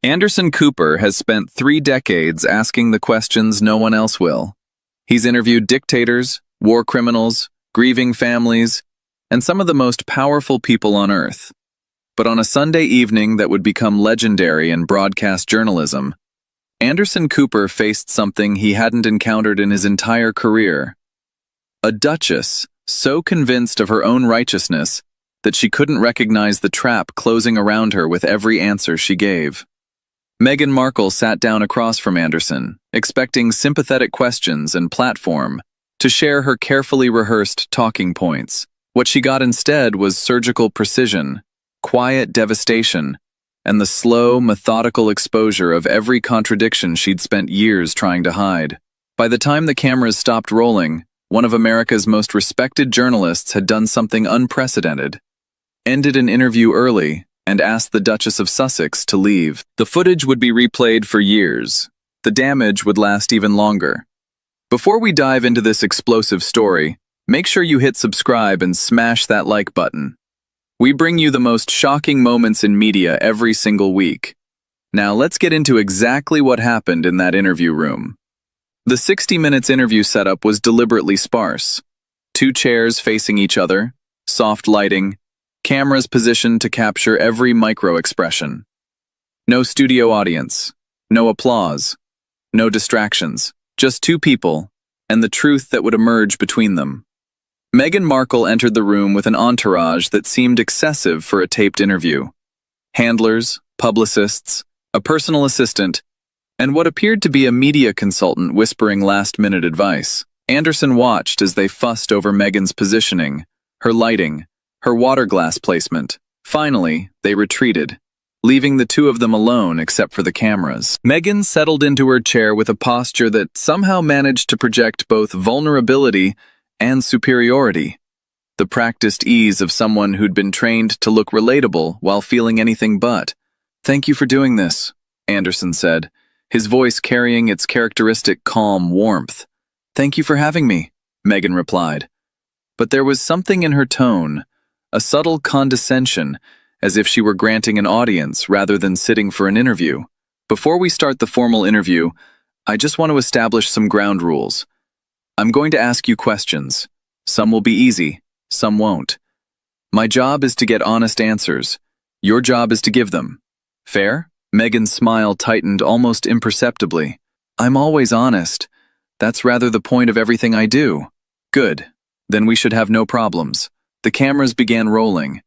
Anderson Cooper has spent 3 decades asking the questions no one else will. He's interviewed dictators, war criminals, grieving families, and some of the most powerful people on Earth. But on a Sunday evening that would become legendary in broadcast journalism, Anderson Cooper faced something he hadn't encountered in his entire career. A duchess so convinced of her own righteousness that she couldn't recognize the trap closing around her with every answer she gave. Meghan Markle sat down across from Anderson, expecting sympathetic questions and platform to share her carefully rehearsed talking points. What she got instead was surgical precision, quiet devastation, and the slow, methodical exposure of every contradiction she'd spent years trying to hide. By the time the cameras stopped rolling, one of America's most respected journalists had done something unprecedented, ended an interview early, and asked the Duchess of Sussex to leave. The footage would be replayed for years. The damage would last even longer. Before we dive into this explosive story, make sure you hit subscribe and smash that like button. We bring you the most shocking moments in media every single week. Now let's get into exactly what happened in that interview room. The 60 Minutes interview setup was deliberately sparse. 2 chairs facing each other, soft lighting, cameras positioned to capture every micro-expression. No studio audience, no applause, no distractions, just 2 people, and the truth that would emerge between them. Meghan Markle entered the room with an entourage that seemed excessive for a taped interview. Handlers, publicists, a personal assistant, and what appeared to be a media consultant whispering last-minute advice. Anderson watched as they fussed over Meghan's positioning, her lighting, her water glass placement. Finally, they retreated, leaving the 2 of them alone except for the cameras. Meghan settled into her chair with a posture that somehow managed to project both vulnerability and superiority. The practiced ease of someone who'd been trained to look relatable while feeling anything but. "Thank you for doing this," Anderson said, his voice carrying its characteristic calm warmth. "Thank you for having me," Meghan replied. But there was something in her tone, a subtle condescension, as if she were granting an audience rather than sitting for an interview. "Before we start the formal interview, I just want to establish some ground rules. I'm going to ask you questions. Some will be easy, some won't. My job is to get honest answers. Your job is to give them. Fair?" Meghan's smile tightened almost imperceptibly. "I'm always honest. That's rather the point of everything I do." "Good. Then we should have no problems." The cameras began rolling.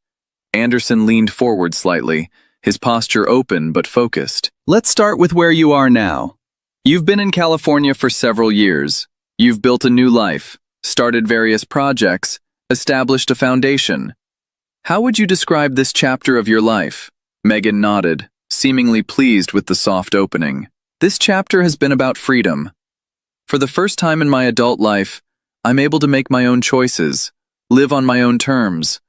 Anderson leaned forward slightly, his posture open but focused. "Let's start with where you are now. You've been in California for several years. You've built a new life, started various projects, established a foundation. How would you describe this chapter of your life?" Meghan nodded, seemingly pleased with the soft opening. "This chapter has been about freedom. For the first time in my adult life, I'm able to make my own choices, live on my own terms.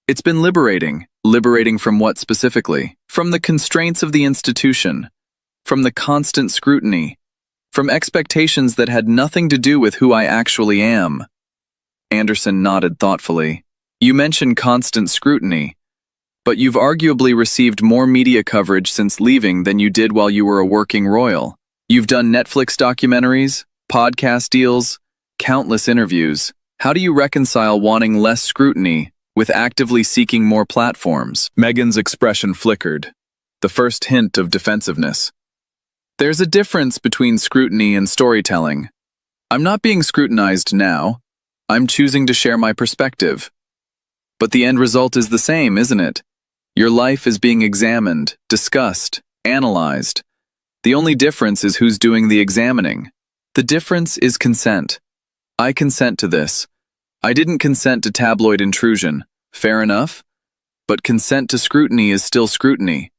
It's been liberating. Liberating from what specifically? From the constraints of the institution, from the constant scrutiny, from expectations that had nothing to do with who I actually am." Anderson nodded thoughtfully. "You mentioned constant scrutiny, but you've arguably received more media coverage since leaving than you did while you were a working royal. You've done Netflix documentaries, podcast deals, countless interviews. How do you reconcile wanting less scrutiny with actively seeking more platforms?" Meghan's expression flickered, the first hint of defensiveness. "There's a difference between scrutiny and storytelling. I'm not being scrutinized now. I'm choosing to share my perspective. But the end result is the same, isn't it? Your life is being examined, discussed, analyzed. The only difference is who's doing the examining. The difference is consent. I consent to this. I didn't consent to tabloid intrusion. Fair enough? But consent to scrutiny is still scrutiny.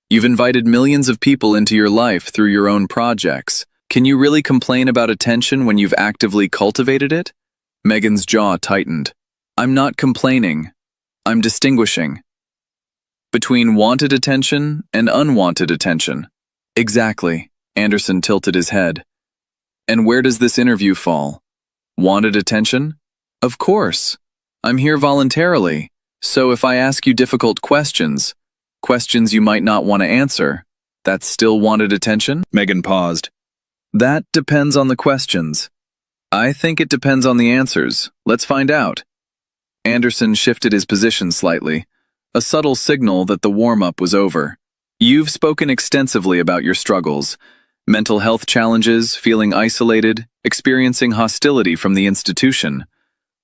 You've invited millions of people into your life through your own projects. Can you really complain about attention when you've actively cultivated it?" Meghan's jaw tightened. "I'm not complaining. I'm distinguishing between wanted attention and unwanted attention." "Exactly," Anderson tilted his head. "And where does this interview fall? Wanted attention? Of course. I'm here voluntarily, so if I ask you difficult questions you might not want to answer, That still wanted attention? Meghan paused. That depends on the questions. I think it depends on the answers. Let's find out. Anderson shifted his position slightly, a subtle signal that the warm-up was over. You've spoken extensively about your struggles, mental health challenges, feeling isolated, experiencing hostility from the institution.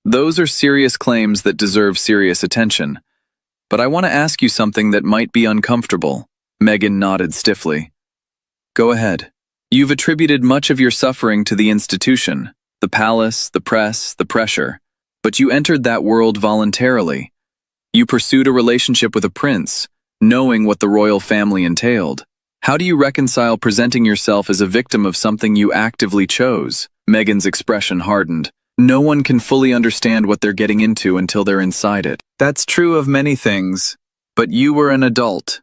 Those are serious claims that deserve serious attention. But I want to ask you something that might be uncomfortable. Meghan nodded stiffly. Go ahead. You've attributed much of your suffering to the institution, the palace, the press, the pressure. But you entered that world voluntarily. You pursued a relationship with a prince, knowing what the royal family entailed. How do you reconcile presenting yourself as a victim of something you actively chose? Meghan's expression hardened. No one can fully understand what they're getting into until they're inside it. That's true of many things, but you were an adult.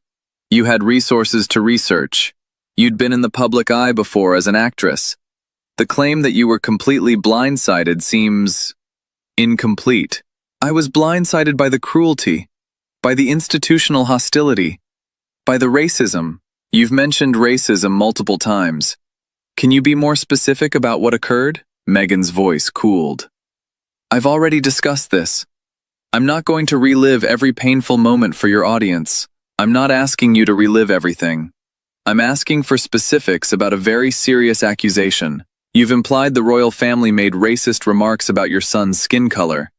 You had resources to research. You'd been in the public eye before as an actress. The claim that you were completely blindsided seems incomplete. I was blindsided by the cruelty, by the institutional hostility, by the racism. You've mentioned racism multiple times. Can you be more specific about what occurred? Meghan's voice cooled. I've already discussed this. I'm not going to relive every painful moment for your audience. I'm not asking you to relive everything. I'm asking for specifics about a very serious accusation. You've implied the royal family made racist remarks about your son's skin color.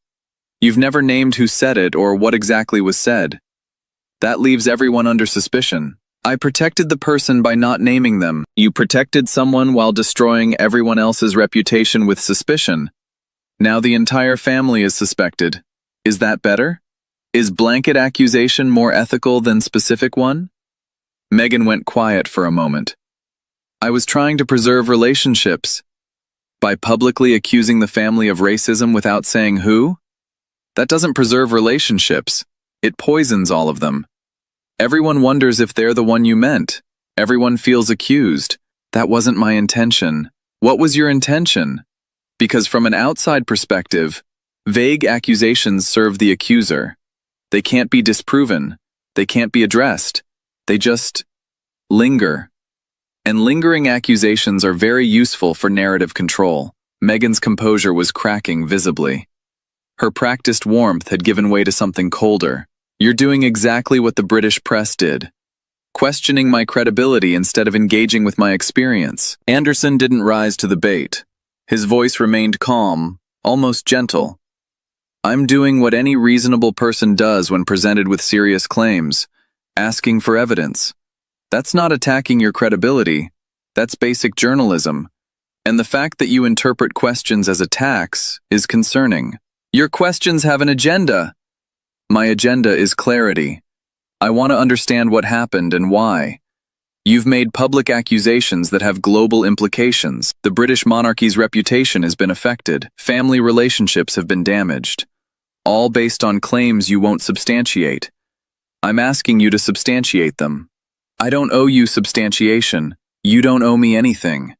You've never named who said it or what exactly was said. That leaves everyone under suspicion. I protected the person by not naming them. You protected someone while destroying everyone else's reputation with suspicion. Now the entire family is suspected. Is that better? Is blanket accusation more ethical than specific one? Meghan went quiet for a moment. I was trying to preserve relationships. By publicly accusing the family of racism without saying who? That doesn't preserve relationships. It poisons all of them. Everyone wonders if they're the one you meant. Everyone feels accused. That wasn't my intention. What was your intention? Because from an outside perspective, vague accusations serve the accuser. They can't be disproven. They can't be addressed. They just linger. And lingering accusations are very useful for narrative control. Meghan's composure was cracking visibly. Her practiced warmth had given way to something colder. You're doing exactly what the British press did, questioning my credibility instead of engaging with my experience. Anderson didn't rise to the bait. His voice remained calm, almost gentle. I'm doing what any reasonable person does when presented with serious claims, asking for evidence. That's not attacking your credibility. That's basic journalism. And the fact that you interpret questions as attacks is concerning. Your questions have an agenda. My agenda is clarity. I want to understand what happened and why. You've made public accusations that have global implications. The British monarchy's reputation has been affected. Family relationships have been damaged. All based on claims you won't substantiate. I'm asking you to substantiate them. I don't owe you substantiation. You don't owe me anything.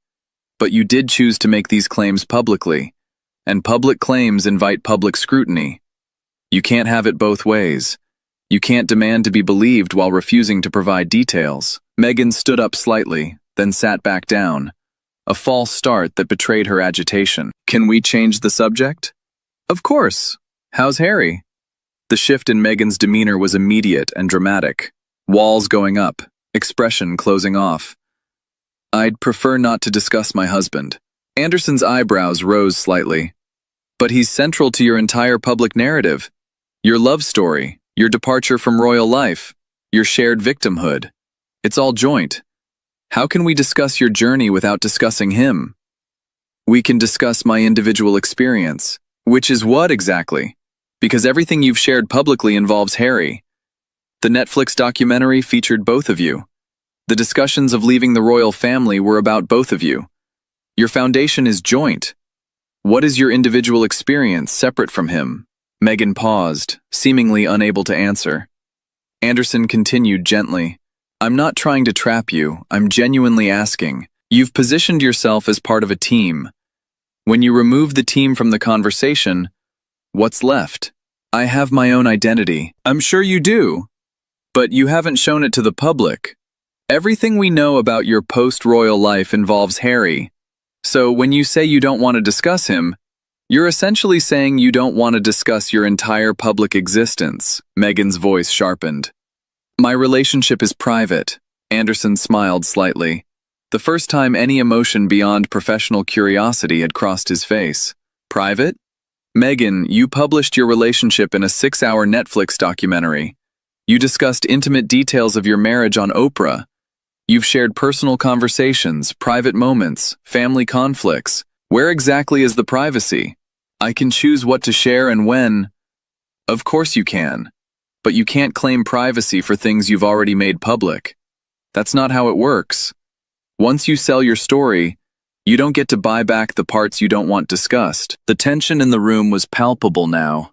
But you did choose to make these claims publicly. And public claims invite public scrutiny. You can't have it both ways. You can't demand to be believed while refusing to provide details. Meghan stood up slightly, then sat back down. A false start that betrayed her agitation. Can we change the subject? Of course. How's Harry? The shift in Meghan's demeanor was immediate and dramatic. Walls going up, expression closing off. I'd prefer not to discuss my husband. Anderson's eyebrows rose slightly. But he's central to your entire public narrative. Your love story, your departure from royal life, your shared victimhood. It's all joint. How can we discuss your journey without discussing him? We can discuss my individual experience. Which is what exactly? Because everything you've shared publicly involves Harry. The Netflix documentary featured both of you. The discussions of leaving the royal family were about both of you. Your foundation is joint. What is your individual experience separate from him? Meghan paused, seemingly unable to answer. Anderson continued gently. I'm not trying to trap you, I'm genuinely asking. You've positioned yourself as part of a team. When you remove the team from the conversation, what's left? I have my own identity. I'm sure you do. But you haven't shown it to the public. Everything we know about your post-royal life involves Harry. So when you say you don't want to discuss him, you're essentially saying you don't want to discuss your entire public existence. Meghan's voice sharpened. My relationship is private. Anderson smiled slightly, the first time any emotion beyond professional curiosity had crossed his face. Private? Meghan, you published your relationship in a 6-hour Netflix documentary. You discussed intimate details of your marriage on Oprah. You've shared personal conversations, private moments, family conflicts. Where exactly is the privacy? I can choose what to share and when. Of course you can. But you can't claim privacy for things you've already made public. That's not how it works. Once you sell your story, you don't get to buy back the parts you don't want discussed. The tension in the room was palpable now.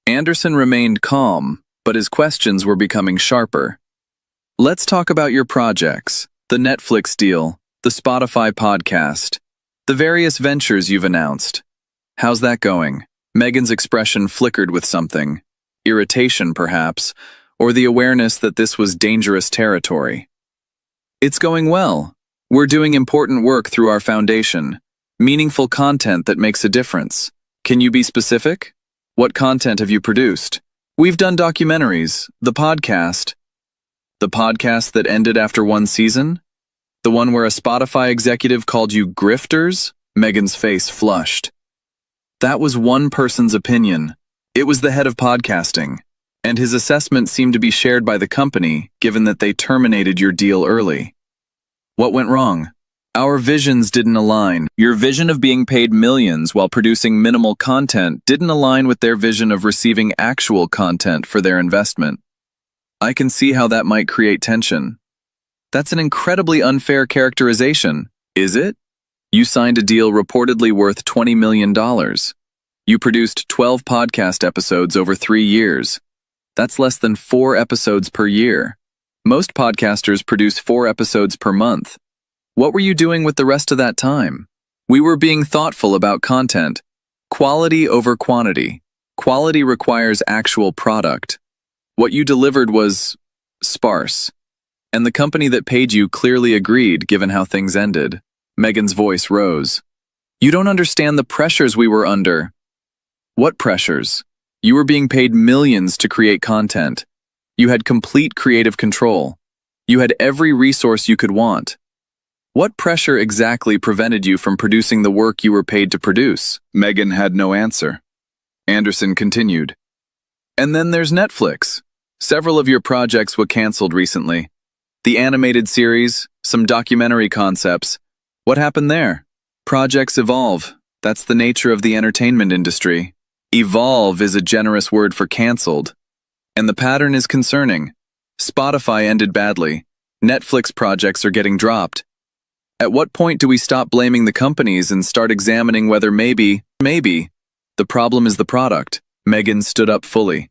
Anderson remained calm, but his questions were becoming sharper. Let's talk about your projects, the Netflix deal, the Spotify podcast, the various ventures you've announced. How's that going? Meghan's expression flickered with something. Irritation, perhaps, or the awareness that this was dangerous territory. It's going well. We're doing important work through our foundation, meaningful content that makes a difference. Can you be specific? What content have you produced? We've done documentaries, the podcast. The podcast that ended after one season? The one where a Spotify executive called you grifters? Meghan's face flushed. That was one person's opinion. It was the head of podcasting, and his assessment seemed to be shared by the company, given that they terminated your deal early. What went wrong? Our visions didn't align. Your vision of being paid millions while producing minimal content didn't align with their vision of receiving actual content for their investment. I can see how that might create tension. That's an incredibly unfair characterization, is it? You signed a deal reportedly worth $20 million. You produced 12 podcast episodes over 3 years. That's less than 4 episodes per year. Most podcasters produce 4 episodes per month. What were you doing with the rest of that time? We were being thoughtful about content. Quality over quantity. Quality requires actual product. What you delivered was sparse. And the company that paid you clearly agreed, given how things ended. Meghan's voice rose. You don't understand the pressures we were under. What pressures? You were being paid millions to create content. You had complete creative control. You had every resource you could want. What pressure exactly prevented you from producing the work you were paid to produce? Meghan had no answer. Anderson continued. And then there's Netflix. Several of your projects were canceled recently. The animated series, some documentary concepts. What happened there? Projects evolve. That's the nature of the entertainment industry. Evolve is a generous word for canceled. And the pattern is concerning. Spotify ended badly. Netflix projects are getting dropped. At what point do we stop blaming the companies and start examining whether maybe, the problem is the product? Meghan stood up fully,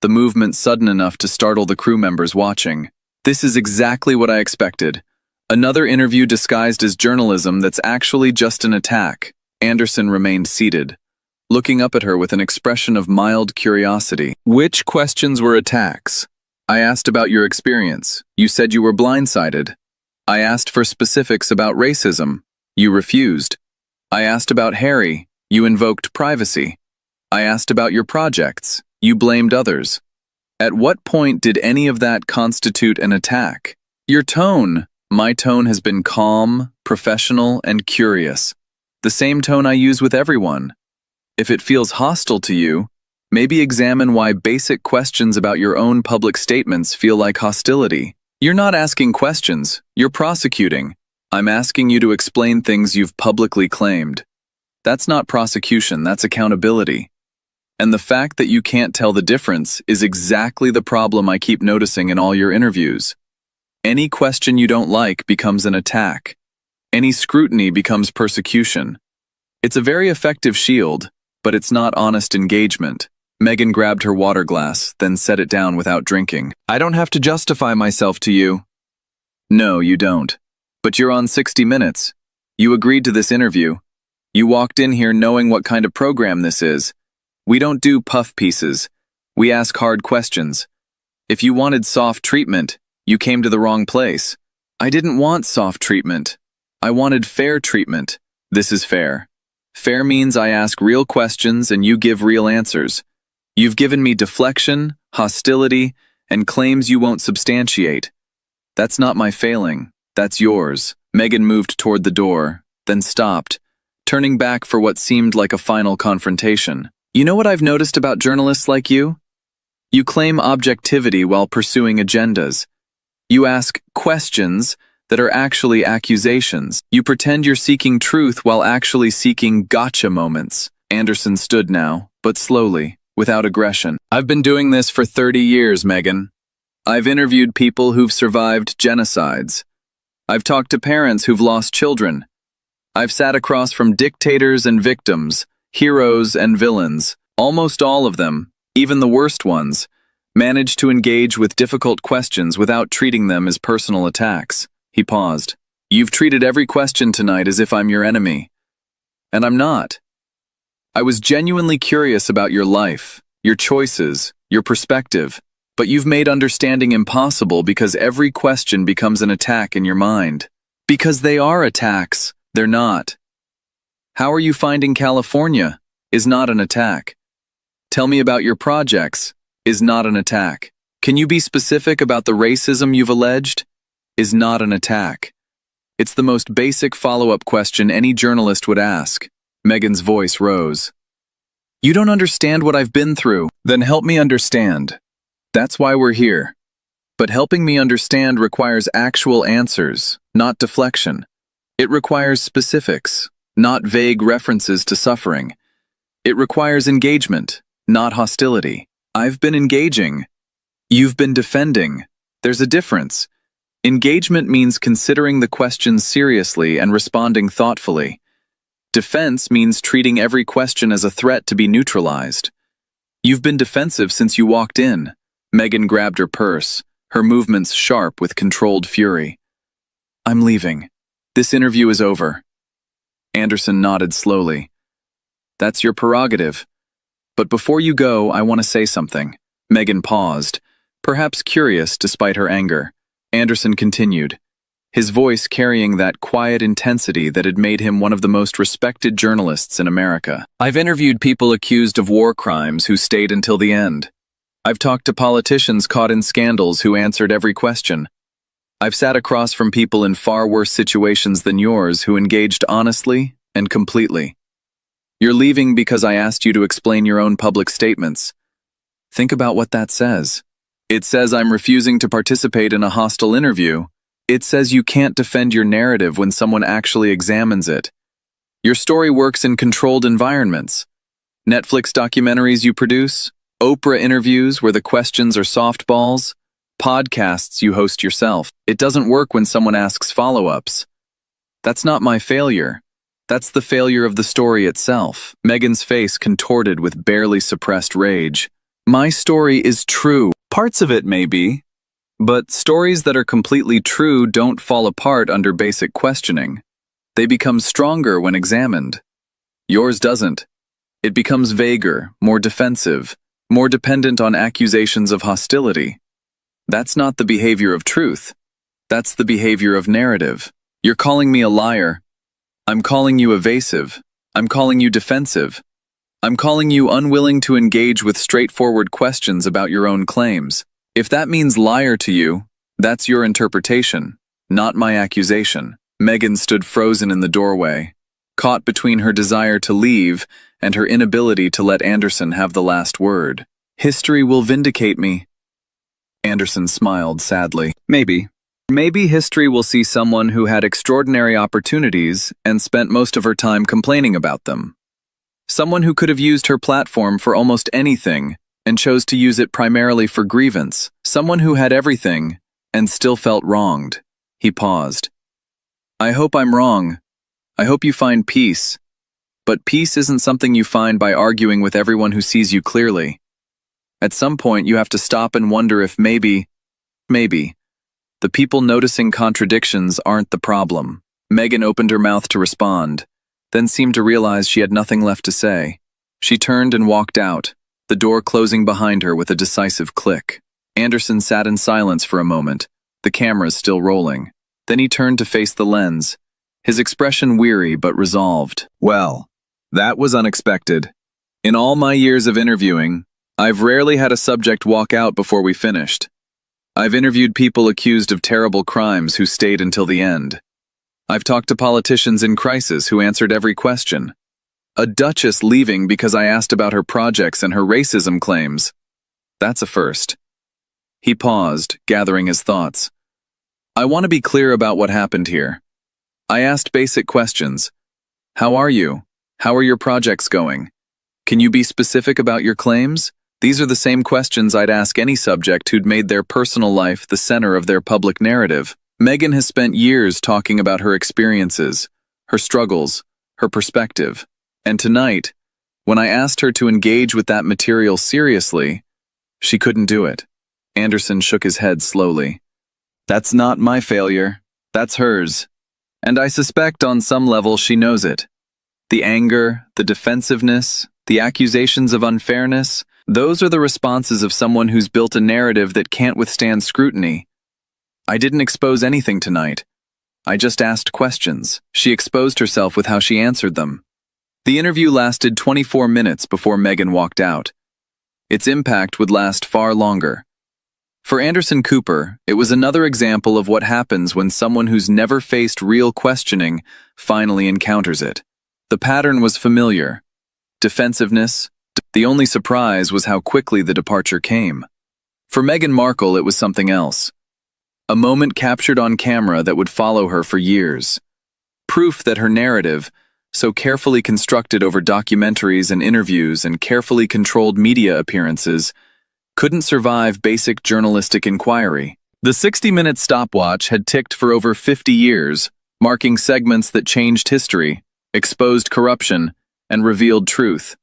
the movement sudden enough to startle the crew members watching. This is exactly what I expected. Another interview disguised as journalism that's actually just an attack. Anderson remained seated, looking up at her with an expression of mild curiosity. Which questions were attacks? I asked about your experience. You said you were blindsided. I asked for specifics about racism. You refused. I asked about Harry. You invoked privacy. I asked about your projects. You blamed others. At what point did any of that constitute an attack? Your tone. My tone has been calm, professional, and curious. The same tone I use with everyone. If it feels hostile to you, maybe examine why basic questions about your own public statements feel like hostility. You're not asking questions, you're prosecuting. I'm asking you to explain things you've publicly claimed. That's not prosecution, that's accountability. And the fact that you can't tell the difference is exactly the problem I keep noticing in all your interviews. Any question you don't like becomes an attack. Any scrutiny becomes persecution. It's a very effective shield, but it's not honest engagement. Meghan grabbed her water glass, then set it down without drinking. I don't have to justify myself to you. No, you don't. But you're on 60 Minutes. You agreed to this interview. You walked in here knowing what kind of program this is. We don't do puff pieces. We ask hard questions. If you wanted soft treatment, you came to the wrong place. I didn't want soft treatment. I wanted fair treatment. This is fair. Fair means I ask real questions and you give real answers. You've given me deflection, hostility, and claims you won't substantiate. That's not my failing. That's yours. Meghan moved toward the door, then stopped, turning back for what seemed like a final confrontation. You know what I've noticed about journalists like you? You claim objectivity while pursuing agendas. You ask questions that are actually accusations. You pretend you're seeking truth while actually seeking gotcha moments. Anderson stood now, but slowly, without aggression. I've been doing this for 30 years, Meghan. I've interviewed people who've survived genocides. I've talked to parents who've lost children. I've sat across from dictators and victims, heroes and villains. Almost all of them, even the worst ones, managed to engage with difficult questions without treating them as personal attacks. He paused. You've treated every question tonight as if I'm your enemy. And I'm not. I was genuinely curious about your life, your choices, your perspective, but you've made understanding impossible because every question becomes an attack in your mind. Because they are attacks, they're not. How are you finding California? Is not an attack. Tell me about your projects. Is not an attack. Can you be specific about the racism you've alleged? Is not an attack. It's the most basic follow-up question any journalist would ask. Meghan's voice rose. You don't understand what I've been through. Then help me understand. That's why we're here. But helping me understand requires actual answers, not deflection. It requires specifics, not vague references to suffering. It requires engagement, not hostility. I've been engaging. You've been defending. There's a difference. Engagement means considering the questions seriously and responding thoughtfully. Defense means treating every question as a threat to be neutralized. You've been defensive since you walked in. Meghan grabbed her purse, her movements sharp with controlled fury. I'm leaving. This interview is over. Anderson nodded slowly. That's your prerogative. But before you go, I want to say something. Meghan paused, perhaps curious despite her anger. Anderson continued, his voice carrying that quiet intensity that had made him one of the most respected journalists in America. I've interviewed people accused of war crimes who stayed until the end. I've talked to politicians caught in scandals who answered every question. I've sat across from people in far worse situations than yours who engaged honestly and completely. You're leaving because I asked you to explain your own public statements. Think about what that says. It says I'm refusing to participate in a hostile interview. It says you can't defend your narrative when someone actually examines it. Your story works in controlled environments. Netflix documentaries you produce, Oprah interviews where the questions are softballs, podcasts you host yourself. It doesn't work when someone asks follow-ups. That's not my failure. That's the failure of the story itself. Meghan's face contorted with barely suppressed rage. My story is true. Parts of it may be. But stories that are completely true don't fall apart under basic questioning. They become stronger when examined. Yours doesn't. It becomes vaguer, more defensive, more dependent on accusations of hostility. That's not the behavior of truth. That's the behavior of narrative. You're calling me a liar. I'm calling you evasive. I'm calling you defensive. I'm calling you unwilling to engage with straightforward questions about your own claims. If that means liar to you, that's your interpretation, not my accusation. Meghan stood frozen in the doorway, caught between her desire to leave and her inability to let Anderson have the last word. History will vindicate me. Anderson smiled sadly. Maybe. Maybe history will see someone who had extraordinary opportunities and spent most of her time complaining about them. Someone who could have used her platform for almost anything and chose to use it primarily for grievance. Someone who had everything and still felt wronged. He paused. I hope I'm wrong. I hope you find peace. But peace isn't something you find by arguing with everyone who sees you clearly. At some point, you have to stop and wonder if maybe, the people noticing contradictions aren't the problem. Meghan opened her mouth to respond, then seemed to realize she had nothing left to say. She turned and walked out, the door closing behind her with a decisive click. Anderson sat in silence for a moment, the cameras still rolling. Then he turned to face the lens, his expression weary but resolved. Well, that was unexpected. In all my years of interviewing, I've rarely had a subject walk out before we finished. I've interviewed people accused of terrible crimes who stayed until the end. I've talked to politicians in crisis who answered every question. A duchess leaving because I asked about her projects and her racism claims. That's a first. He paused, gathering his thoughts. I want to be clear about what happened here. I asked basic questions. How are you? How are your projects going? Can you be specific about your claims? These are the same questions I'd ask any subject who'd made their personal life the center of their public narrative. Meghan has spent years talking about her experiences, her struggles, her perspective. And tonight, when I asked her to engage with that material seriously, she couldn't do it. Anderson shook his head slowly. That's not my failure. That's hers. And I suspect on some level she knows it. The anger, the defensiveness, the accusations of unfairness, those are the responses of someone who's built a narrative that can't withstand scrutiny. I didn't expose anything tonight. I just asked questions. She exposed herself with how she answered them. The interview lasted 24 minutes before Meghan walked out. Its impact would last far longer. For Anderson Cooper, it was another example of what happens when someone who's never faced real questioning finally encounters it. The pattern was familiar. Defensiveness. The only surprise was how quickly the departure came. For Meghan Markle, it was something else. A moment captured on camera that would follow her for years. Proof that her narrative, so carefully constructed over documentaries and interviews and carefully controlled media appearances, couldn't survive basic journalistic inquiry. The 60-minute stopwatch had ticked for over 50 years, marking segments that changed history, exposed corruption, and revealed truth.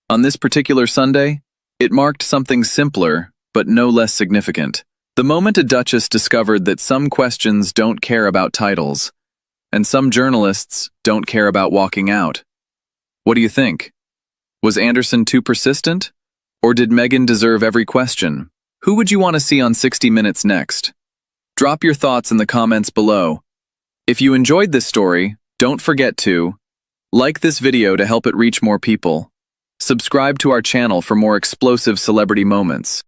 On this particular Sunday, it marked something simpler, but no less significant. The moment a duchess discovered that some questions don't care about titles, and some journalists don't care about walking out. What do you think? Was Anderson too persistent? Or did Meghan deserve every question? Who would you want to see on 60 Minutes next? Drop your thoughts in the comments below. If you enjoyed this story, don't forget to like this video to help it reach more people. Subscribe to our channel for more explosive celebrity moments.